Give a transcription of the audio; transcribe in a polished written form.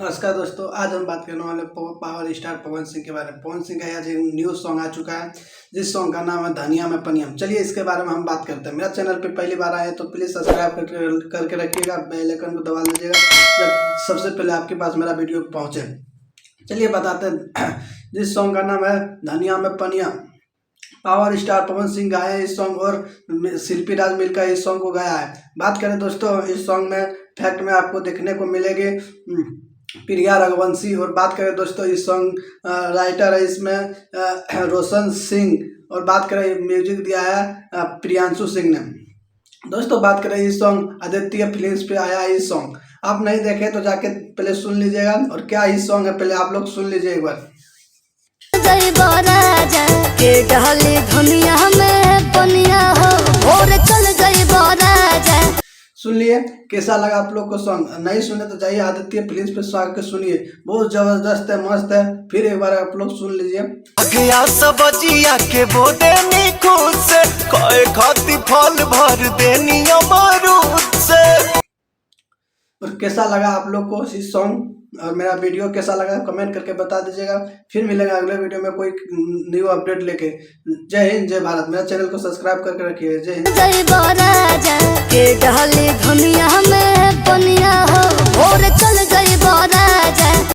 नमस्कार दोस्तों, आज हम बात करने वाले पावर स्टार पवन सिंह के बारे में। पवन सिंह का आज एक न्यू सॉन्ग आ चुका है, जिस सॉन्ग का नाम है धनिया में पनिया। चलिए इसके बारे में हम बात करते हैं। मेरा चैनल पे पहली बार आए तो प्लीज़ सब्सक्राइब करके रखिएगा, बेल आइकन को दबा लीजिएगा जब सबसे पहले आपके पास मेरा वीडियो पहुँचे। चलिए बताते हैं। जिस सॉन्ग का नाम है धनिया में पनिया, पावर स्टार पवन सिंह गाया है इस सॉन्ग और शिल्पी राज मिलकर इस सॉन्ग को गाया है। बात करें दोस्तों, इस सॉन्ग में फैक्ट में आपको देखने को मिलेगी प्रिया रघुवंशी। और बात करें दोस्तों, इस सॉन्ग राइटर है इसमें रोशन सिंह। और बात करें म्यूजिक दिया है प्रियांशु सिंह ने। दोस्तों बात करें इस सॉन्ग आदित्य फिल्म्स पे आया है। इस सॉन्ग आप नहीं देखे तो जाके पहले सुन लीजिएगा। और क्या इस सॉन्ग है पहले आप लोग सुन लीजिए एक बार। सुन लिए कैसा लगा आप लोग को सॉन्ग? नहीं सुने तो जाइए आदित्य फिल्म्स पे के सुनिए, बहुत जबरदस्त है, मस्त है। फिर एक बार आप लोग सुन लीजिए। और कैसा लगा आप लोग को इस सॉन्ग और मेरा वीडियो कैसा लगा कमेंट करके बता दीजिएगा। फिर मिलेगा अगले वीडियो में कोई न्यू अपडेट लेके। जय हिंद, जय भारत। मेरा चैनल को सब्सक्राइब करके रखिए। जय हिंद।